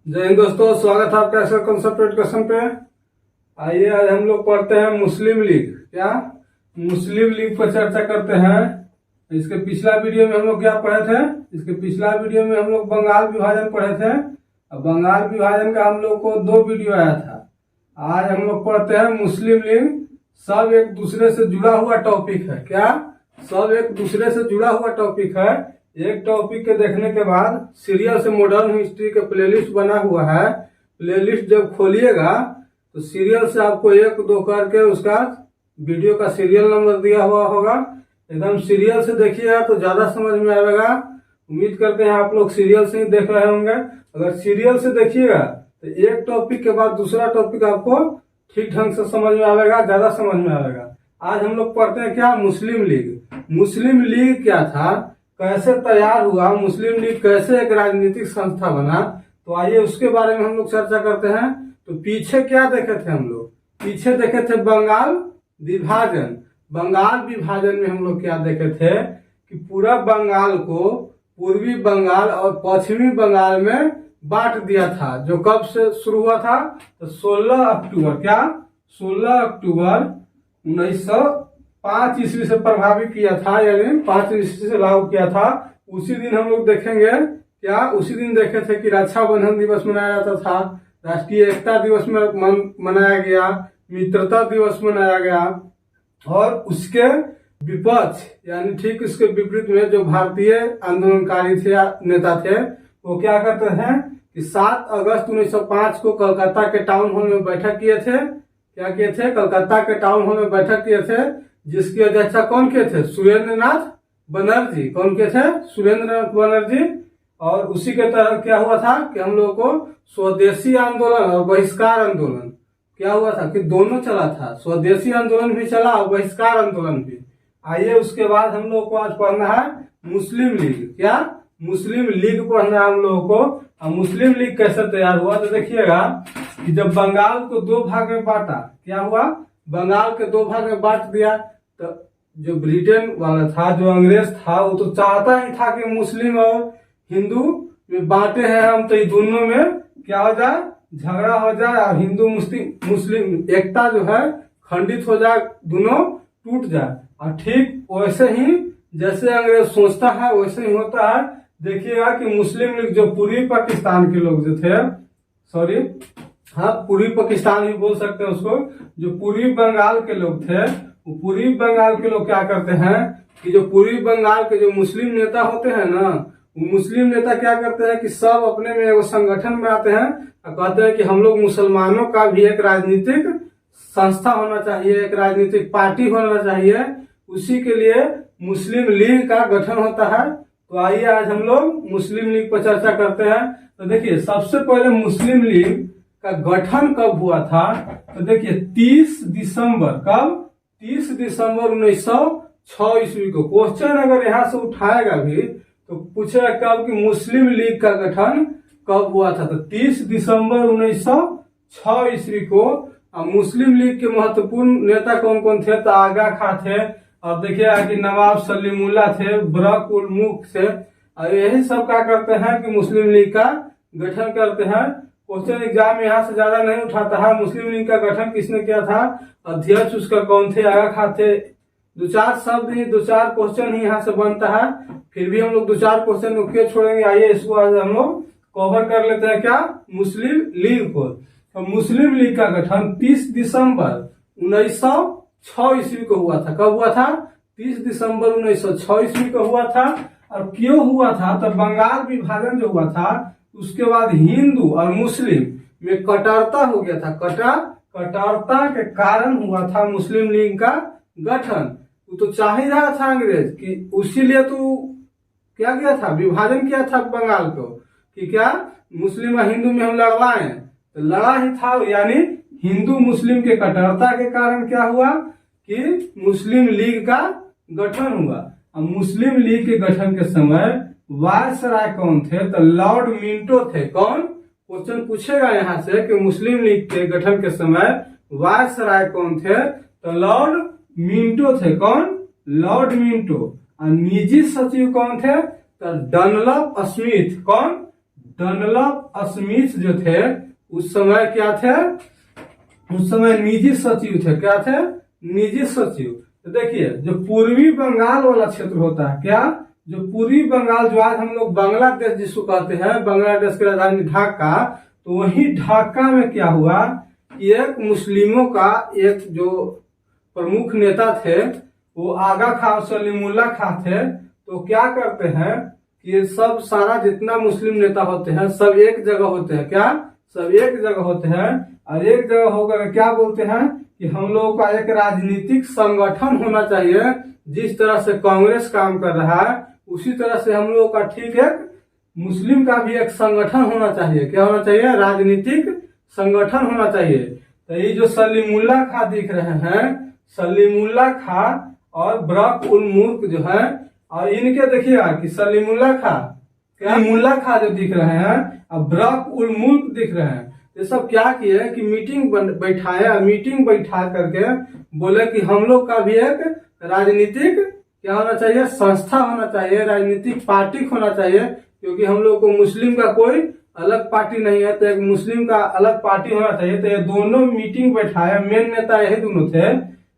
जय हिंद दोस्तों, स्वागत है आपका ऐसा कॉन्सेप्ट एजुकेशन पे। आइए आज हम लोग पढ़ते हैं मुस्लिम लीग। क्या मुस्लिम लीग पर चर्चा करते हैं। इसके पिछला वीडियो में हम लोग क्या पढ़े थे? इसके पिछला वीडियो में हम लोग बंगाल विभाजन पढ़े थे। अब बंगाल विभाजन का हम लोग को 2 वीडियो आया था। आज हम लोग पढ़ते हैं मुस्लिम लीग। सब एक दूसरे से जुड़ा हुआ टॉपिक है। क्या सब एक दूसरे से जुड़ा हुआ टॉपिक है। एक टॉपिक के देखने के बाद सीरियल से मॉडर्न हिस्ट्री का प्लेलिस्ट बना हुआ है। प्लेलिस्ट जब खोलिएगा तो सीरियल से आपको 1-2 करके उसका वीडियो का सीरियल नंबर दिया हुआ होगा। एकदम सीरियल से देखिएगा तो ज्यादा समझ में आएगा। उम्मीद करते हैं आप लोग सीरियल से ही देख रहे होंगे। अगर सीरियल से देखिएगा तो एक टॉपिक के बाद दूसरा टॉपिक आपको ठीक ढंग से समझ में आएगा, ज्यादा समझ में आएगा। आज हम लोग पढ़ते हैं क्या मुस्लिम लीग। मुस्लिम लीग क्या था, कैसे तैयार हुआ, मुस्लिम लीग कैसे एक राजनीतिक संस्था बना, तो आइए उसके बारे में हम लोग चर्चा करते हैं। तो पीछे क्या देखे थे हम लोग? पीछे देखे थे बंगाल विभाजन। बंगाल विभाजन में हम लोग क्या देखे थे कि पूरा बंगाल को पूर्वी बंगाल और पश्चिमी बंगाल में बांट दिया था। जो कब से शुरू हुआ था? तो 16 अक्टूबर। क्या 16 अक्टूबर 1905 ईस्वी से प्रभावित किया था, यानी 5 ईस्वी से लागू किया था। उसी दिन हम लोग देखेंगे क्या, उसी दिन देखे थे कि रक्षाबंधन दिवस मनाया जाता था, राष्ट्रीय एकता दिवस में मनाया गया, मित्रता दिवस मनाया गया। और उसके विपक्ष यानी ठीक उसके विपरीत में जो भारतीय आंदोलनकारी थे, नेता थे, वो क्या करते हैं कि 7 अगस्त 1905 को कलकत्ता के टाउन हॉल में बैठक किए थे। क्या किए थे? कलकत्ता के टाउन हॉल में बैठक किए थे, जिसकी अध्यक्षता कौन किए थे? सुरेंद्र नाथ बनर्जी। कौन किए थे? सुरेंद्र नाथ बनर्जी। और उसी के तहत क्या हुआ था कि हम लोगों को स्वदेशी आंदोलन और बहिष्कार आंदोलन क्या हुआ था कि दोनों चला था। स्वदेशी आंदोलन भी चला और बहिष्कार आंदोलन भी। आइए उसके बाद हम लोग को आज पढ़ना है मुस्लिम लीग। क्या मुस्लिम लीग पढ़ना है हम लोगों को। और मुस्लिम लीग कैसे तैयार हुआ तो देखिएगा कि जब बंगाल को 2 भाग में बांटा, क्या हुआ? बंगाल के 2 भाग में बांट दिया। तो जो ब्रिटेन वाला था, जो अंग्रेज था, वो तो चाहता ही था कि मुस्लिम और हिंदू में बांटे हैं हम, तो ये दोनों में क्या हो जाए? झगड़ा हो जाए और हिंदू मुस्लिम एकता जो है खंडित हो जाए, दोनों टूट जाए। और ठीक वैसे ही जैसे अंग्रेज सोचता है वैसे ही होता है। देखिएगा कि मुस्लिम लीग जो पूर्वी पाकिस्तान के लोग जो थे, पूर्वी पाकिस्तान भी बोल सकते हैं उसको, जो पूर्वी बंगाल के लोग थे, वो पूर्वी बंगाल के लोग क्या करते हैं कि जो पूर्वी बंगाल के जो मुस्लिम नेता होते हैं ना, वो मुस्लिम नेता क्या करते हैं कि सब अपने में एक संगठन में आते हैं और कहते हैं कि हम लोग मुसलमानों का भी एक राजनीतिक संस्था होना चाहिए, एक राजनीतिक पार्टी होना चाहिए। उसी के लिए मुस्लिम लीग का गठन होता है। तो आइए आज हम लोग मुस्लिम लीग पर चर्चा करते हैं। तो देखिए सबसे पहले मुस्लिम लीग का गठन कब हुआ था? तो देखिए 30 दिसंबर। कब? 30 दिसंबर 1906 ईस्वी को। क्वेश्चन अगर यहाँ से उठाएगा भी तो पूछेगा कब कि मुस्लिम लीग का गठन कब हुआ था? तो 30 दिसंबर 1906 ईस्वी को। मुस्लिम लीग के महत्वपूर्ण नेता कौन कौन थे? तो आगा खां थे, और देखिए कि नवाब सलीमुल्ला थे, बरक उल मुल्क थे। और यही सब क्या करते हैं कि मुस्लिम लीग का गठन करते हैं। क्वेश्चन एग्जाम यहाँ से ज्यादा नहीं उठाता है। मुस्लिम लीग का गठन किसने किया था? अध्यक्ष उसका कौन थे? आगा खां थे। 2-4 शब्द ही, 2-4 क्वेश्चन ही यहाँ से बनता है। फिर भी हम लोग 2-4 क्वेश्चन को क्यों छोड़ेंगे? आइए इसको आज हम लोग कवर कर लेते हैं। क्या मुस्लिम लीग को। तो मुस्लिम लीग का गठन 30 दिसंबर 1906 ईस्वी को हुआ था। कब हुआ था? 30 दिसंबर 1906 ईस्वी को हुआ था। और क्यों हुआ था? तो बंगाल विभाजन जो हुआ था उसके बाद हिंदू और मुस्लिम में कट्टरता हो गया था। कट्टरता के कारण हुआ था मुस्लिम लीग का गठन। वो तो चाह ही रहा था अंग्रेज कि उसी लिए तो क्या किया था? विभाजन किया था बंगाल को कि क्या मुस्लिम और हिंदू में हम लड़वाएं। तो लड़ा ही था, यानी हिंदू मुस्लिम के कट्टरता के कारण क्या हुआ कि मुस्लिम लीग का गठन हुआ। और मुस्लिम लीग के गठन के समय वायसराय कौन थे? तो लॉर्ड मिंटो थे। कौन? क्वेश्चन पूछेगा यहाँ से कि मुस्लिम लीग के गठन के समय वायसराय कौन थे? तो लॉर्ड मिंटो थे। कौन? Lord Minto. और निजी सचिव कौन थे? तो डनलप स्मिथ। कौन? डनलप स्मिथ जो थे उस समय क्या थे, उस समय निजी सचिव थे। क्या थे? निजी सचिव। तो देखिए जो पूर्वी बंगाल वाला क्षेत्र होता है, क्या, जो पूर्वी बंगाल जो आज हम लोग बांग्लादेश जिसको कहते हैं, बांग्लादेश की राजधानी ढाका, तो वही ढाका में क्या हुआ, एक मुस्लिमों का एक जो प्रमुख नेता थे वो आगा खां सलीमुल्लाह खां थे। तो क्या करते हैं कि सब सारा जितना मुस्लिम नेता होते हैं सब एक जगह होते हैं। क्या? सब एक जगह होते हैं और एक जगह होकर क्या बोलते हैं कि हम लोगों का एक राजनीतिक संगठन होना चाहिए। जिस तरह से कांग्रेस काम कर रहा है उसी तरह से हम लोगों का ठीक है मुस्लिम का भी एक संगठन होना चाहिए। क्या होना चाहिए? राजनीतिक संगठन होना चाहिए। तो ये जो सलीमुल्लाह खां दिख रहे हैं, सलीमुल्लाह खां और बरक उल मुल्क जो है, और इनके देखिएगा कि सलीमुल्लाह खां, क्या मुल्ला खां जो दिख रहे हैं और बरक उल मुल्क दिख रहे हैं, ये सब क्या किए कि मीटिंग बैठाए, मीटिंग बैठा करके बोले कि हम लोग का भी एक राजनीतिक क्या होना चाहिए, संस्था होना चाहिए, राजनीतिक पार्टी होना चाहिए, क्योंकि हम लोग को मुस्लिम का कोई अलग पार्टी नहीं है, तो एक मुस्लिम का अलग पार्टी होना चाहिए। तो ये दोनों मीटिंग बैठाए, मेन नेता यही दोनों थे,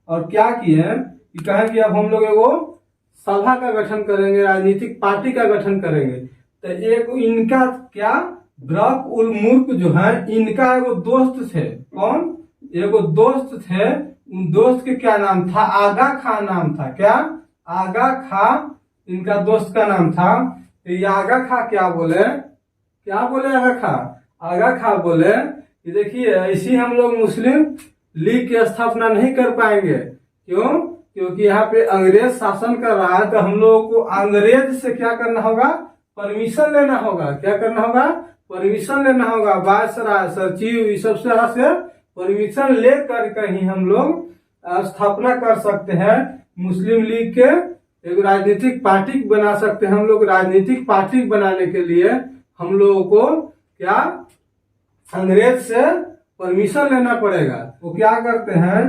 और क्या किए कि कहे कि अब हम लोग एगो सभा का गठन करेंगे, राजनीतिक पार्टी का गठन करेंगे। तो एक इनका क्या, बरक उल मुल्क जो है इनका एगो दोस्त थे। कौन? एगो दोस्त थे। उन दोस्त के क्या नाम था? आगा खां नाम था। क्या? आगा खां इनका दोस्त का नाम था। तो ये आगा खां क्या बोले, क्या बोले आगा खां? आगा खां बोले कि देखिए ऐसी हम लोग मुस्लिम लीग की स्थापना नहीं कर पाएंगे। क्यों? क्योंकि यहाँ पे अंग्रेज शासन कर रहा है, तो हम लोगों को अंग्रेज से क्या करना होगा, परमिशन लेना होगा। क्या करना होगा? परमिशन लेना होगा। वायसराय, सचिव, इस सब से परमिशन ले करके ही हम लोग स्थापना कर सकते हैं मुस्लिम लीग के, एक राजनीतिक पार्टी बना सकते हैं। हम लोग राजनीतिक पार्टी बनाने के लिए हम लोगों को क्या, अंग्रेज से परमिशन लेना पड़ेगा। वो क्या करते हैं,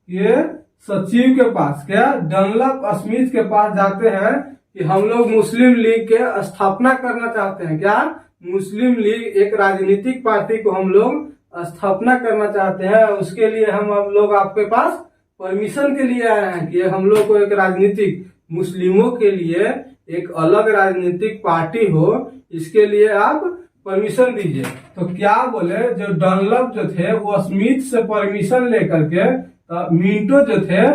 ये सचिव के पास, क्या डनलप स्मिथ के पास जाते हैं कि हम लोग मुस्लिम लीग के स्थापना करना चाहते हैं। क्या? मुस्लिम लीग एक राजनीतिक पार्टी को हम लोग स्थापना करना चाहते हैं। उसके लिए हम लोग आपके पास परमिशन के लिए आए हैं कि हम लोग को एक राजनीतिक मुस्लिमों के लिए एक अलग राजनीतिक पार्टी हो, इसके लिए आप परमिशन दीजिए। तो क्या बोले, जो डनलप जो थे वो स्मिथ से परमिशन लेकर के, मिंटो जो थे,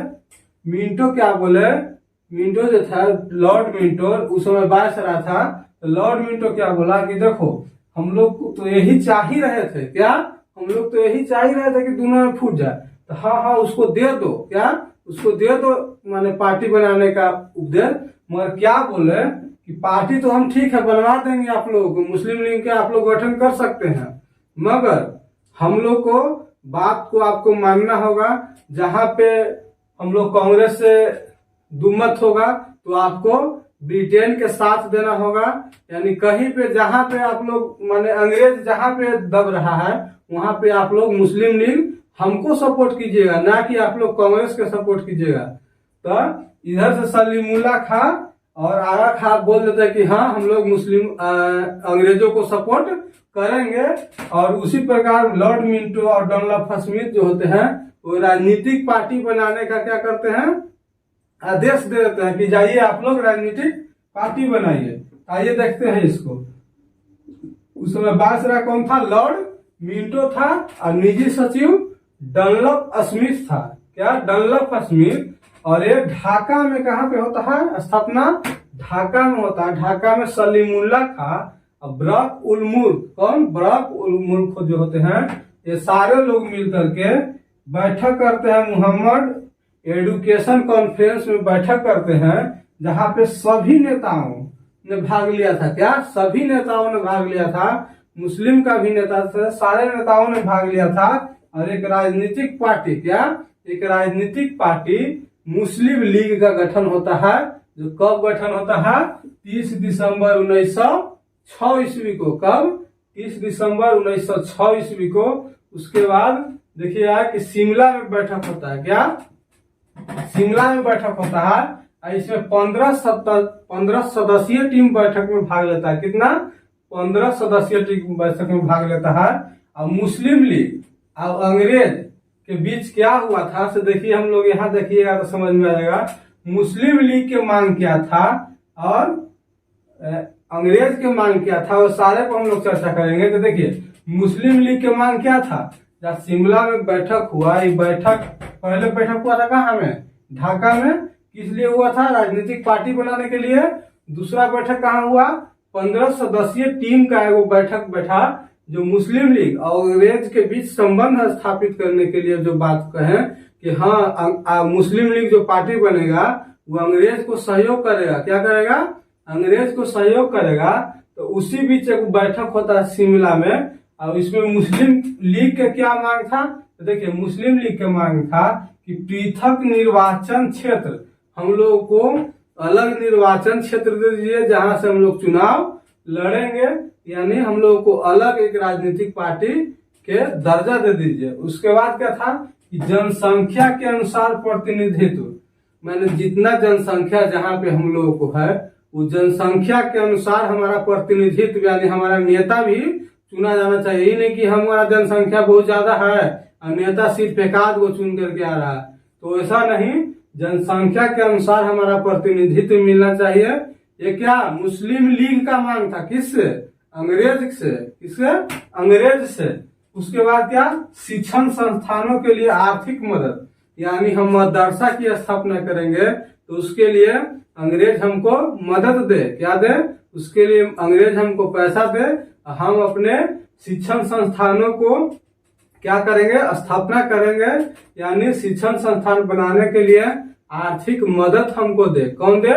मिंटो क्या बोले, मिंटो जो था लॉर्ड मिंटो उस समय वायसराय था, तो लॉर्ड मिंटो क्या बोला कि देखो हम लोग तो यही चाह ही रहे थे। क्या? हम लोग तो यही चाह ही रहे थे कि दोनों में फूट जाए। तो हाँ उसको दे दो। क्या? उसको दे दो, माने पार्टी बनाने का उपदेश। मगर क्या बोले कि पार्टी तो हम ठीक है बनवा देंगे आप लोगों को, मुस्लिम लीग के आप लोग गठन कर सकते हैं, मगर हम लोग को बात को आपको मानना होगा। जहां पे हम लोग कांग्रेस से दुमत होगा तो आपको ब्रिटेन के साथ देना होगा। यानी कहीं पे जहां पे आप लोग माने अंग्रेज जहां पे दब रहा है वहां पे आप लोग मुस्लिम लीग हमको सपोर्ट कीजिएगा, ना कि आप लोग कांग्रेस के सपोर्ट कीजिएगा। तो इधर से सलीमुल्लाह खां और आगा खां बोल देते हैं कि हाँ हम लोग मुस्लिम अंग्रेजों को सपोर्ट करेंगे। और उसी प्रकार लॉर्ड मिंटो और डनलप स्मिथ जो होते हैं वो राजनीतिक पार्टी बनाने का क्या करते हैं, आदेश दे देते हैं कि जाइए आप लोग राजनीतिक पार्टी बनाइए। आइए देखते हैं इसको। उस समय वायसराय कौन था? लॉर्ड मिंटो था और निजी सचिव डनलप स्मिथ था। क्या? Dunlop Smith. और ये ढाका में कहाँ पे होता है स्थापना? ढाका में होता है। ढाका में सलीमुल्लाह खां और बरक उल मुल्क, कौन? बरक उल मुल्क जो होते हैं ये सारे लोग मिल करके बैठक करते हैं। मुहम्मद एडुकेशन कॉन्फ्रेंस में बैठक करते हैं, जहां पे सभी नेताओं ने भाग लिया था। क्या? सभी नेताओं ने भाग लिया था, मुस्लिम का भी नेता था, सारे नेताओं ने भाग लिया था। और एक राजनीतिक पार्टी, क्या एक राजनीतिक पार्टी मुस्लिम लीग का गठन होता है, जो कब गठन होता है? 30 दिसंबर 1906 ईस्वी को। कब? 30 दिसंबर 1906 ईस्वी को। उसके बाद देखिए कि शिमला में बैठक होता है। क्या? शिमला में बैठक होता है। इसमें 15 सदस्यीय टीम बैठक में भाग लेता है। कितना? 15 सदस्यीय बैठक में भाग लेता है। और मुस्लिम लीग और अंग्रेज के बीच क्या हुआ था, तो देखिए हम लोग यहाँ देखिएगा तो समझ में आएगा। मुस्लिम लीग की मांग क्या था और अंग्रेज की मांग क्या था, वो सारे को हम लोग चर्चा करेंगे। तो देखिए मुस्लिम लीग की मांग क्या था, जब शिमला में बैठक हुआ, ये बैठक पहले बैठक हुआ था कहाँ में, ढाका में। किस लिए हुआ था, राजनीतिक पार्टी बनाने के लिए। दूसरा बैठक कहाँ हुआ, 15 सदस्यीय टीम का वो बैठक बैठा, जो मुस्लिम लीग और अंग्रेज के बीच संबंध स्थापित करने के लिए जो बात कहें कि हाँ मुस्लिम लीग जो पार्टी बनेगा वो अंग्रेज को सहयोग करेगा। क्या करेगा, अंग्रेज को सहयोग करेगा। तो उसी बीच एक बैठक होता है शिमला में, और इसमें मुस्लिम लीग का क्या मांग था, तो देखिए मुस्लिम लीग का मांग था कि पृथक निर्वाचन क्षेत्र, हम लोग को अलग निर्वाचन क्षेत्र दे दीजिए जहां से हम लोग चुनाव लड़ेंगे, यानी हम लोगों को अलग एक राजनीतिक पार्टी के दर्जा दे दीजिए। उसके बाद क्या था कि जनसंख्या के अनुसार प्रतिनिधित्व, मैंने जितना जनसंख्या जहाँ पे हम लोगों को है वो जनसंख्या के अनुसार हमारा प्रतिनिधित्व, यानी हमारा नेता भी चुना जाना चाहिए। ये नहीं कि हमारा जनसंख्या बहुत ज्यादा है और नेता सिर्फ एक आध को चुन करके आ रहा है, तो ऐसा नहीं। जनसंख्या के अनुसार हमारा प्रतिनिधित्व मिलना चाहिए। ये क्या मुस्लिम लीग का मांग था, किससे, अंग्रेज से। किससे, अंग्रेज से। उसके बाद क्या, शिक्षण संस्थानों के लिए आर्थिक मदद, यानी हम मदरसा की स्थापना करेंगे तो उसके लिए अंग्रेज हमको मदद दे। क्या दे, उसके लिए अंग्रेज हमको पैसा दे, हम अपने शिक्षण संस्थानों को क्या करेंगे, स्थापना करेंगे, यानी शिक्षण संस्थान बनाने के लिए आर्थिक मदद हमको दे। कौन दे,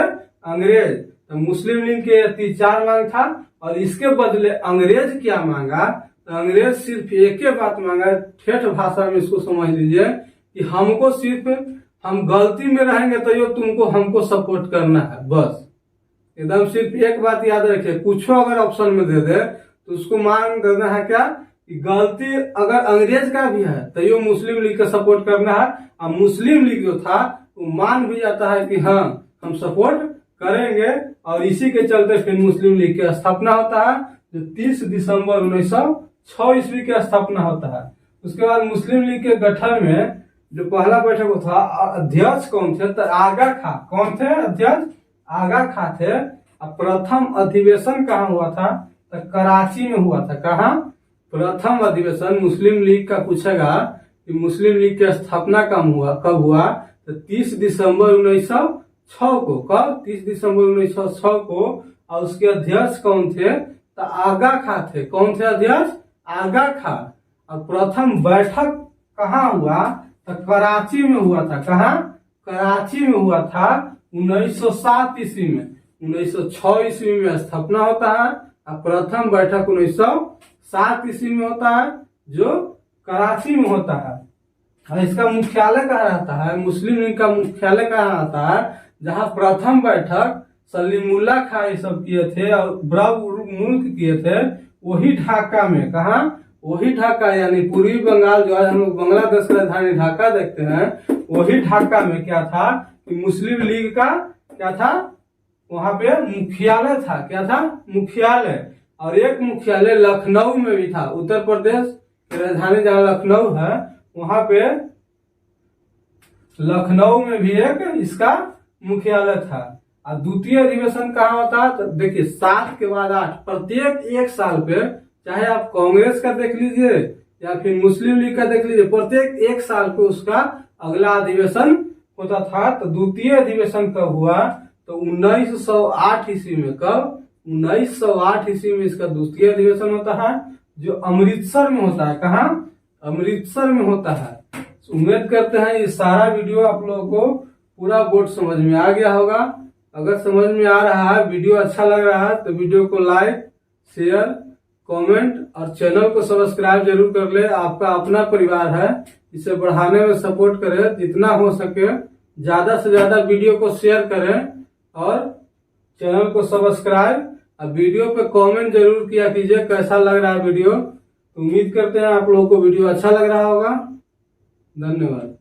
अंग्रेज। तो मुस्लिम लीग के 4 मांग था, और इसके बदले अंग्रेज क्या मांगा, तो अंग्रेज सिर्फ एक ही बात मांगा, ठेठ भाषा में इसको समझ लीजिए कि हमको सिर्फ, हम गलती में रहेंगे तो ये तुमको हमको सपोर्ट करना है, बस। एकदम सिर्फ एक बात याद रखिए, कुछ अगर ऑप्शन में दे दे तो उसको मान देना है क्या कि गलती अगर अंग्रेज का भी है तो ये मुस्लिम लीग का सपोर्ट करना है। और मुस्लिम लीग जो था वो मान भी जाता है कि हाँ हम सपोर्ट करेंगे, और इसी के चलते फिर मुस्लिम लीग की स्थापना होता है, जो 30 दिसंबर 1906 ईस्वी की स्थापना होता है। उसके बाद मुस्लिम लीग के गठन में जो पहला बैठक था, अध्यक्ष कौन थे, तो आगा खां। कौन थे अध्यक्ष, आगा खां थे। और प्रथम अधिवेशन कहाँ हुआ था, तो कराची में हुआ था। कहाँ, प्रथम अधिवेशन मुस्लिम लीग का पूछेगा कि मुस्लिम लीग की स्थापना कब हुआ, तो 30 दिसंबर 1906 को। कब, 30 दिसंबर 1906 को। और उसके अध्यक्ष कौन थे, तो आगा खां थे। कौन थे अध्यक्ष, आगा खां। और प्रथम बैठक कहाँ हुआ, तो कराची में हुआ था। कहाँ, कराची में हुआ था 1907 ईस्वी में। 1906 ईस्वी में स्थापना होता है, और प्रथम बैठक 1907 ईस्वी में होता है, जो कराची में होता है। और इसका मुख्यालय कहाँ रहता है, मुस्लिम लीग का मुख्यालय कहाँ रहता है, जहाँ प्रथम बैठक सलीमुल्लाह खां ये सब किए थे और ब्रह्म मुल्क किए थे, वही ढाका में। कहाँ, वही ढाका, यानी पूर्वी बंगाल जो आज हम लोग बांग्लादेश की राजधानी ढाका देखते हैं, वही ढाका में क्या था कि मुस्लिम लीग का क्या था, वहां पे मुख्यालय था। क्या था, मुख्यालय। और एक मुख्यालय लखनऊ में भी था, उत्तर प्रदेश की राजधानी जहाँ लखनऊ है, वहां पे लखनऊ में भी एक इसका मुख्यालय था। और द्वितीय अधिवेशन कहाँ होता, तो देखिए 7 के बाद 8, प्रत्येक 1 साल पे, चाहे आप कांग्रेस का देख लीजिए या फिर मुस्लिम लीग का देख लीजिए, प्रत्येक 1 साल पे उसका अगला अधिवेशन होता था। तो द्वितीय अधिवेशन कब हुआ, तो 1908 ईस्वी में। कब, 1908 ईस्वी में इसका द्वितीय अधिवेशन होता है, जो अमृतसर में होता है। कहाँ, अमृतसर में होता है। उम्मीद करते हैं ये सारा वीडियो आप लोगों को पूरा बोर्ड समझ में आ गया होगा। अगर समझ में आ रहा है, वीडियो अच्छा लग रहा है, तो वीडियो को लाइक, शेयर, कमेंट और चैनल को सब्सक्राइब जरूर कर ले। आपका अपना परिवार है, इसे बढ़ाने में सपोर्ट करें। जितना हो सके ज्यादा से ज्यादा वीडियो को शेयर करें और चैनल को सब्सक्राइब, और वीडियो पे कमेंट जरूर किया कीजिए कैसा लग रहा है वीडियो। उम्मीद करते हैं आप लोगों को वीडियो अच्छा लग रहा होगा। धन्यवाद।